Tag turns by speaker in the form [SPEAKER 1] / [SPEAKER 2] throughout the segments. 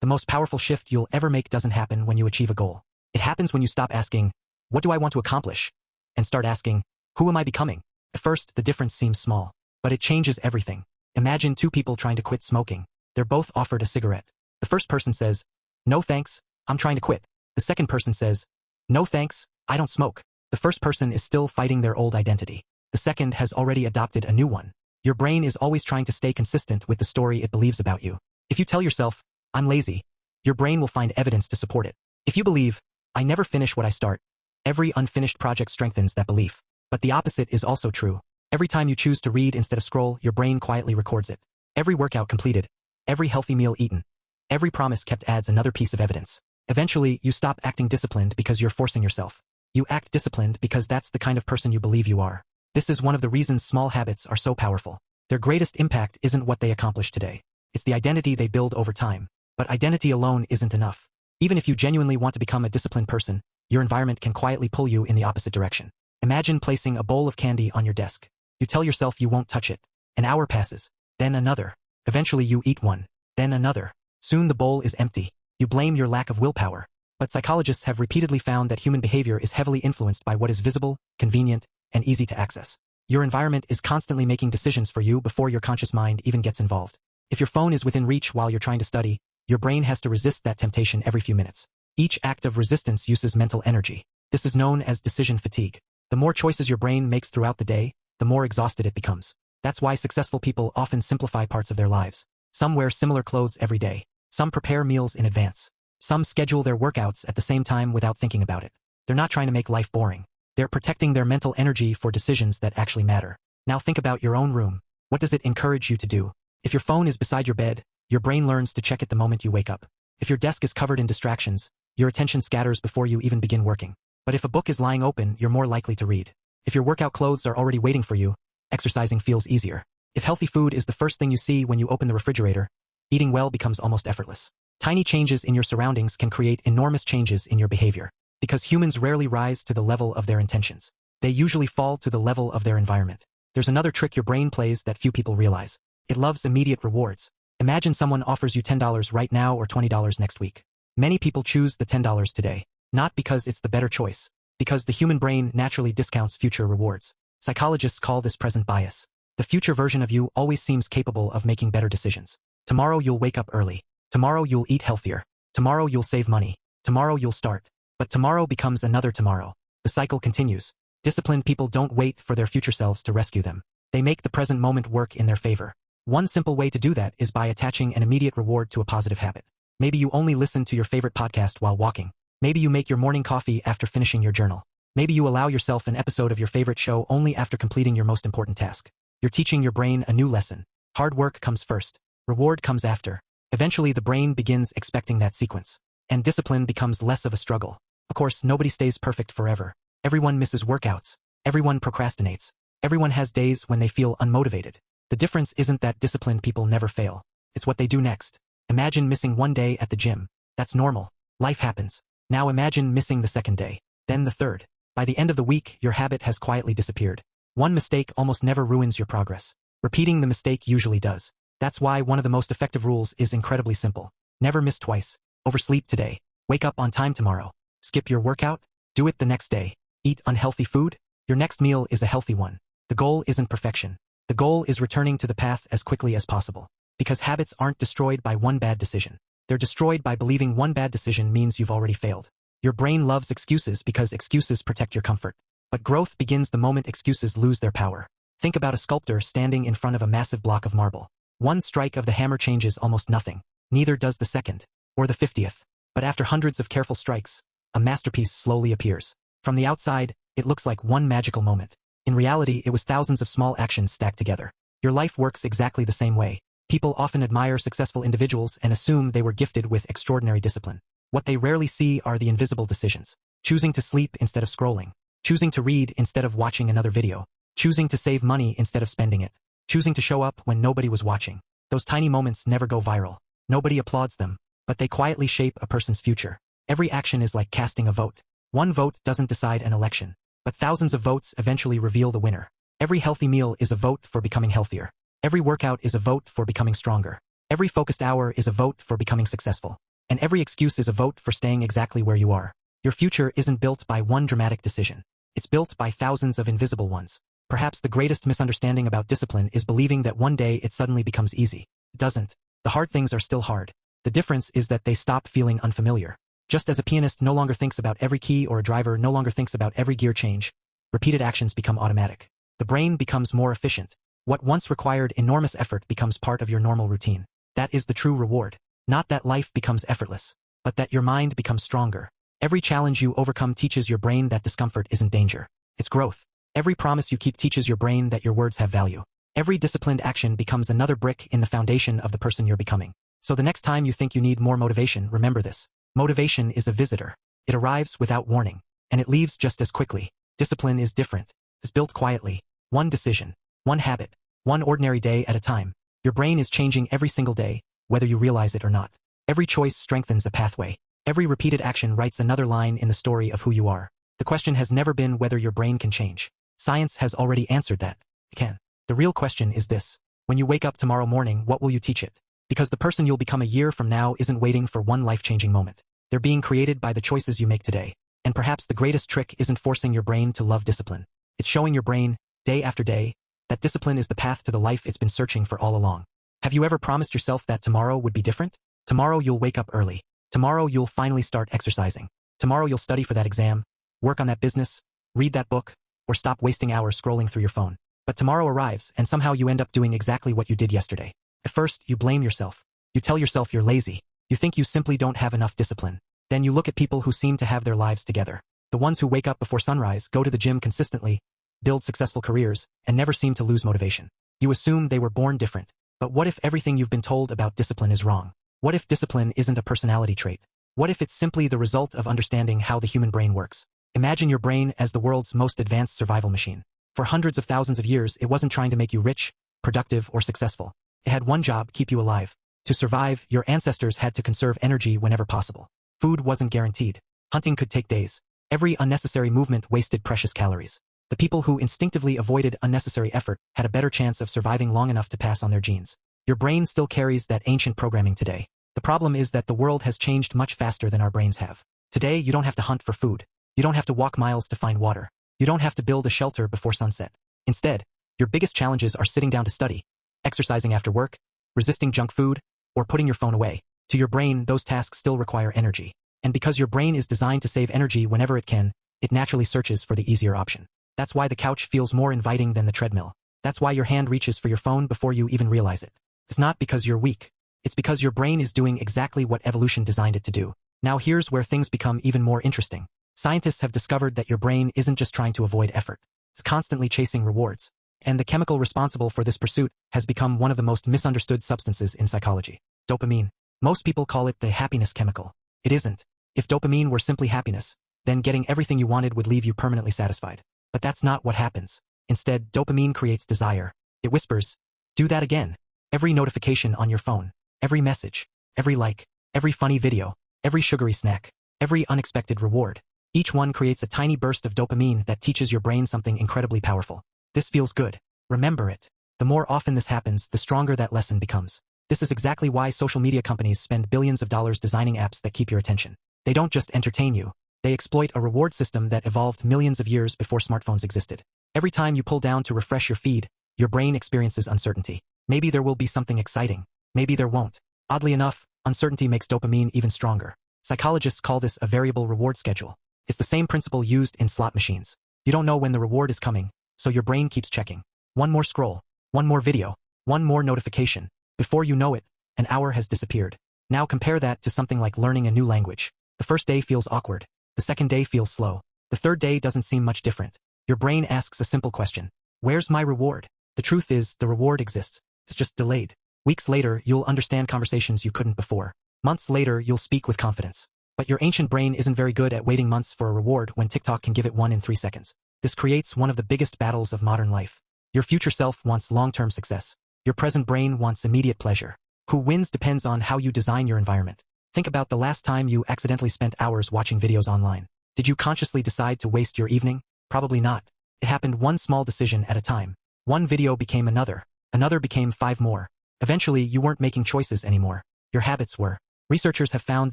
[SPEAKER 1] The most powerful shift you'll ever make doesn't happen when you achieve a goal. It happens when you stop asking, what do I want to accomplish? And start asking, who am I becoming? At first, the difference seems small, but it changes everything. Imagine two people trying to quit smoking. They're both offered a cigarette. The first person says, no thanks, I'm trying to quit. The second person says, no thanks, I don't smoke. The first person is still fighting their old identity. The second has already adopted a new one. Your brain is always trying to stay consistent with the story it believes about you. If you tell yourself, I'm lazy, your brain will find evidence to support it. If you believe, I never finish what I start, every unfinished project strengthens that belief. But the opposite is also true. Every time you choose to read instead of scroll, your brain quietly records it. Every workout completed, every healthy meal eaten, every promise kept adds another piece of evidence. Eventually, you stop acting disciplined because you're forcing yourself. You act disciplined because that's the kind of person you believe you are. This is one of the reasons small habits are so powerful. Their greatest impact isn't what they accomplish today. It's the identity they build over time. But identity alone isn't enough. Even if you genuinely want to become a disciplined person, your environment can quietly pull you in the opposite direction. Imagine placing a bowl of candy on your desk. You tell yourself you won't touch it. An hour passes, then another. Eventually you eat one, then another. Soon the bowl is empty. You blame your lack of willpower. But psychologists have repeatedly found that human behavior is heavily influenced by what is visible, convenient, and easy to access. Your environment is constantly making decisions for you before your conscious mind even gets involved. If your phone is within reach while you're trying to study, your brain has to resist that temptation every few minutes. Each act of resistance uses mental energy. This is known as decision fatigue. The more choices your brain makes throughout the day, the more exhausted it becomes. That's why successful people often simplify parts of their lives. Some wear similar clothes every day. Some prepare meals in advance. Some schedule their workouts at the same time without thinking about it. They're not trying to make life boring. They're protecting their mental energy for decisions that actually matter. Now think about your own room. What does it encourage you to do? If your phone is beside your bed, your brain learns to check it the moment you wake up. If your desk is covered in distractions, your attention scatters before you even begin working. But if a book is lying open, you're more likely to read. If your workout clothes are already waiting for you, exercising feels easier. If healthy food is the first thing you see when you open the refrigerator, eating well becomes almost effortless. Tiny changes in your surroundings can create enormous changes in your behavior. Because humans rarely rise to the level of their intentions. They usually fall to the level of their environment. There's another trick your brain plays that few people realize. It loves immediate rewards. Imagine someone offers you $10 right now or $20 next week. Many people choose the $10 today, not because it's the better choice, because the human brain naturally discounts future rewards. Psychologists call this present bias. The future version of you always seems capable of making better decisions. Tomorrow you'll wake up early. Tomorrow you'll eat healthier. Tomorrow you'll save money. Tomorrow you'll start. But tomorrow becomes another tomorrow. The cycle continues. Disciplined people don't wait for their future selves to rescue them. They make the present moment work in their favor. One simple way to do that is by attaching an immediate reward to a positive habit. Maybe you only listen to your favorite podcast while walking. Maybe you make your morning coffee after finishing your journal. Maybe you allow yourself an episode of your favorite show only after completing your most important task. You're teaching your brain a new lesson. Hard work comes first. Reward comes after. Eventually the brain begins expecting that sequence. And discipline becomes less of a struggle. Of course, nobody stays perfect forever. Everyone misses workouts. Everyone procrastinates. Everyone has days when they feel unmotivated. The difference isn't that disciplined people never fail. It's what they do next. Imagine missing one day at the gym. That's normal. Life happens. Now imagine missing the second day. Then the third. By the end of the week, your habit has quietly disappeared. One mistake almost never ruins your progress. Repeating the mistake usually does. That's why one of the most effective rules is incredibly simple. Never miss twice. Oversleep today. Wake up on time tomorrow. Skip your workout. Do it the next day. Eat unhealthy food. Your next meal is a healthy one. The goal isn't perfection. The goal is returning to the path as quickly as possible. Because habits aren't destroyed by one bad decision. They're destroyed by believing one bad decision means you've already failed. Your brain loves excuses because excuses protect your comfort. But growth begins the moment excuses lose their power. Think about a sculptor standing in front of a massive block of marble. One strike of the hammer changes almost nothing. Neither does the second, or the 50th. But after hundreds of careful strikes, a masterpiece slowly appears. From the outside, it looks like one magical moment. In reality, it was thousands of small actions stacked together. Your life works exactly the same way. People often admire successful individuals and assume they were gifted with extraordinary discipline. What they rarely see are the invisible decisions. Choosing to sleep instead of scrolling. Choosing to read instead of watching another video. Choosing to save money instead of spending it. Choosing to show up when nobody was watching. Those tiny moments never go viral. Nobody applauds them, but they quietly shape a person's future. Every action is like casting a vote. One vote doesn't decide an election, but thousands of votes eventually reveal the winner. Every healthy meal is a vote for becoming healthier. Every workout is a vote for becoming stronger. Every focused hour is a vote for becoming successful. and every excuse is a vote for staying exactly where you are. Your future isn't built by one dramatic decision. It's built by thousands of invisible ones. Perhaps the greatest misunderstanding about discipline is believing that one day it suddenly becomes easy. It doesn't. The hard things are still hard. The difference is that they stop feeling unfamiliar. Just as a pianist no longer thinks about every key or a driver no longer thinks about every gear change, repeated actions become automatic. The brain becomes more efficient. What once required enormous effort becomes part of your normal routine. That is the true reward. Not that life becomes effortless, but that your mind becomes stronger. Every challenge you overcome teaches your brain that discomfort isn't danger. It's growth. Every promise you keep teaches your brain that your words have value. Every disciplined action becomes another brick in the foundation of the person you're becoming. So the next time you think you need more motivation, remember this. Motivation is a visitor. It arrives without warning, and it leaves just as quickly. Discipline is different. It's built quietly. One decision, one habit, one ordinary day at a time. Your brain is changing every single day, whether you realize it or not. Every choice strengthens a pathway. Every repeated action writes another line in the story of who you are. The question has never been whether your brain can change. Science has already answered that. It can. The real question is this. When you wake up tomorrow morning, what will you teach it? Because the person you'll become a year from now isn't waiting for one life-changing moment. They're being created by the choices you make today. And perhaps the greatest trick isn't forcing your brain to love discipline. It's showing your brain, day after day, that discipline is the path to the life it's been searching for all along. Have you ever promised yourself that tomorrow would be different? Tomorrow you'll wake up early. Tomorrow you'll finally start exercising. Tomorrow you'll study for that exam, work on that business, read that book, or stop wasting hours scrolling through your phone. But tomorrow arrives, and somehow you end up doing exactly what you did yesterday. At first, you blame yourself. You tell yourself you're lazy. You think you simply don't have enough discipline. Then you look at people who seem to have their lives together. The ones who wake up before sunrise, go to the gym consistently, build successful careers, and never seem to lose motivation. You assume they were born different. But what if everything you've been told about discipline is wrong? What if discipline isn't a personality trait? What if it's simply the result of understanding how the human brain works? Imagine your brain as the world's most advanced survival machine. For hundreds of thousands of years, it wasn't trying to make you rich, productive, or successful. It had one job: keep you alive. To survive, your ancestors had to conserve energy whenever possible. Food wasn't guaranteed. Hunting could take days. Every unnecessary movement wasted precious calories. The people who instinctively avoided unnecessary effort had a better chance of surviving long enough to pass on their genes. Your brain still carries that ancient programming today. The problem is that the world has changed much faster than our brains have. Today, you don't have to hunt for food. You don't have to walk miles to find water. You don't have to build a shelter before sunset. Instead, your biggest challenges are sitting down to study, exercising after work, resisting junk food, or putting your phone away. To your brain, those tasks still require energy. And because your brain is designed to save energy whenever it can, it naturally searches for the easier option. That's why the couch feels more inviting than the treadmill. That's why your hand reaches for your phone before you even realize it. It's not because you're weak. It's because your brain is doing exactly what evolution designed it to do. Now here's where things become even more interesting. Scientists have discovered that your brain isn't just trying to avoid effort. It's constantly chasing rewards. And the chemical responsible for this pursuit has become one of the most misunderstood substances in psychology. Dopamine. Most people call it the happiness chemical. It isn't. If dopamine were simply happiness, then getting everything you wanted would leave you permanently satisfied. But that's not what happens. Instead, dopamine creates desire. It whispers, do that again. Every notification on your phone, every message, every like, every funny video, every sugary snack, every unexpected reward. Each one creates a tiny burst of dopamine that teaches your brain something incredibly powerful. This feels good. Remember it. The more often this happens, the stronger that lesson becomes. This is exactly why social media companies spend billions of dollars designing apps that keep your attention. They don't just entertain you. They exploit a reward system that evolved millions of years before smartphones existed. Every time you pull down to refresh your feed, your brain experiences uncertainty. Maybe there will be something exciting. Maybe there won't. Oddly enough, uncertainty makes dopamine even stronger. Psychologists call this a variable reward schedule. It's the same principle used in slot machines. You don't know when the reward is coming, so your brain keeps checking. One more scroll, one more video, one more notification. Before you know it, an hour has disappeared. Now compare that to something like learning a new language. The first day feels awkward. The second day feels slow. The third day doesn't seem much different. Your brain asks a simple question. Where's my reward? The truth is, the reward exists. It's just delayed. Weeks later, you'll understand conversations you couldn't before. Months later, you'll speak with confidence. But your ancient brain isn't very good at waiting months for a reward when TikTok can give it one in 3 seconds. This creates one of the biggest battles of modern life. Your future self wants long-term success. Your present brain wants immediate pleasure. Who wins depends on how you design your environment. Think about the last time you accidentally spent hours watching videos online. Did you consciously decide to waste your evening? Probably not. It happened one small decision at a time. One video became another. Another became 5 more. Eventually, you weren't making choices anymore. Your habits were. Researchers have found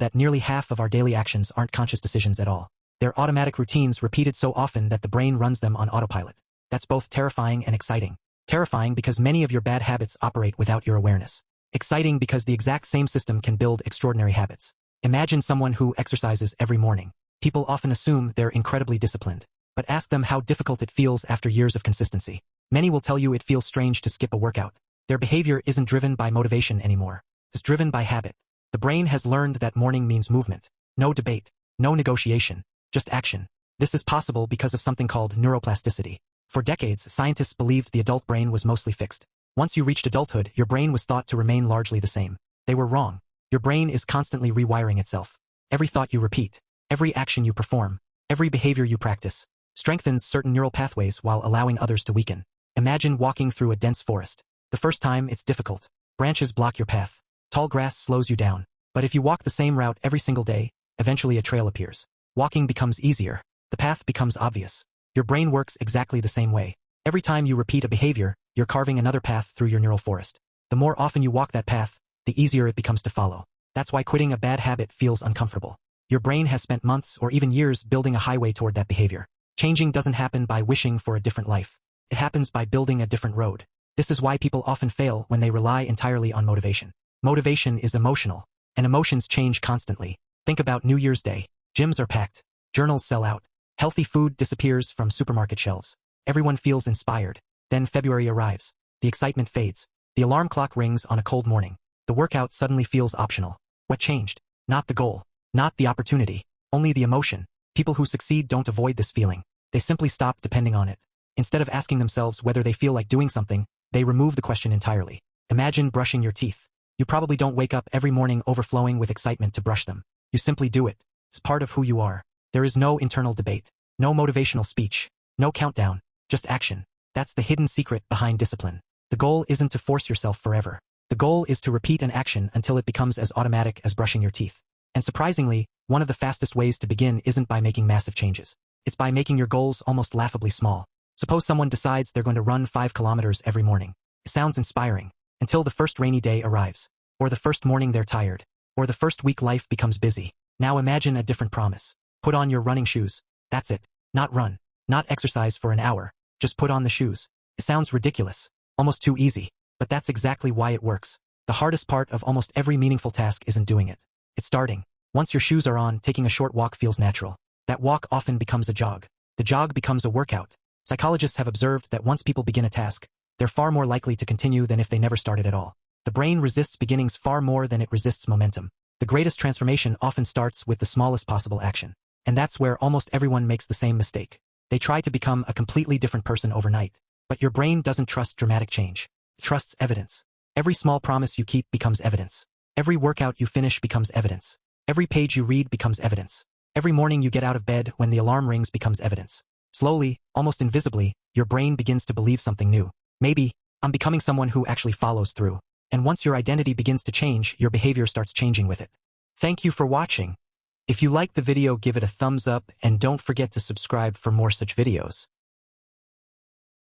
[SPEAKER 1] that nearly half of our daily actions aren't conscious decisions at all. They're automatic routines repeated so often that the brain runs them on autopilot. That's both terrifying and exciting. Terrifying because many of your bad habits operate without your awareness. Exciting because the exact same system can build extraordinary habits. Imagine someone who exercises every morning. People often assume they're incredibly disciplined, but ask them how difficult it feels after years of consistency. Many will tell you it feels strange to skip a workout. Their behavior isn't driven by motivation anymore. It's driven by habit. The brain has learned that morning means movement. No debate. No negotiation. Just action. This is possible because of something called neuroplasticity. For decades, scientists believed the adult brain was mostly fixed. Once you reached adulthood, your brain was thought to remain largely the same. They were wrong. Your brain is constantly rewiring itself. Every thought you repeat, every action you perform, every behavior you practice, strengthens certain neural pathways while allowing others to weaken. Imagine walking through a dense forest. The first time, it's difficult. Branches block your path. Tall grass slows you down. But if you walk the same route every single day, eventually a trail appears. Walking becomes easier. The path becomes obvious. Your brain works exactly the same way. Every time you repeat a behavior, you're carving another path through your neural forest. The more often you walk that path, the easier it becomes to follow. That's why quitting a bad habit feels uncomfortable. Your brain has spent months or even years building a highway toward that behavior. Changing doesn't happen by wishing for a different life. It happens by building a different road. This is why people often fail when they rely entirely on motivation. Motivation is emotional, and emotions change constantly. Think about New Year's Day. Gyms are packed. Journals sell out. Healthy food disappears from supermarket shelves. Everyone feels inspired. Then February arrives. The excitement fades. The alarm clock rings on a cold morning. The workout suddenly feels optional. What changed? Not the goal. Not the opportunity. Only the emotion. People who succeed don't avoid this feeling. They simply stop depending on it. Instead of asking themselves whether they feel like doing something, they remove the question entirely. Imagine brushing your teeth. You probably don't wake up every morning overflowing with excitement to brush them. You simply do it. It's part of who you are. There is no internal debate. No motivational speech. No countdown. Just action. That's the hidden secret behind discipline. The goal isn't to force yourself forever. The goal is to repeat an action until it becomes as automatic as brushing your teeth. And surprisingly, one of the fastest ways to begin isn't by making massive changes. It's by making your goals almost laughably small. Suppose someone decides they're going to run 5 kilometers every morning. It sounds inspiring, until the first rainy day arrives, or the first morning they're tired, or the first week life becomes busy. Now imagine a different promise. Put on your running shoes. That's it. Not run. Not exercise for an hour. Just put on the shoes. It sounds ridiculous, almost too easy, but that's exactly why it works. The hardest part of almost every meaningful task isn't doing it. It's starting. Once your shoes are on, taking a short walk feels natural. That walk often becomes a jog. The jog becomes a workout. Psychologists have observed that once people begin a task, they're far more likely to continue than if they never started at all. The brain resists beginnings far more than it resists momentum. The greatest transformation often starts with the smallest possible action. And that's where almost everyone makes the same mistake. They try to become a completely different person overnight. But your brain doesn't trust dramatic change. It trusts evidence. Every small promise you keep becomes evidence. Every workout you finish becomes evidence. Every page you read becomes evidence. Every morning you get out of bed when the alarm rings becomes evidence. Slowly, almost invisibly, your brain begins to believe something new. Maybe, I'm becoming someone who actually follows through. And once your identity begins to change, your behavior starts changing with it. Thank you for watching. If you liked the video, give it a thumbs up and don't forget to subscribe for more such videos.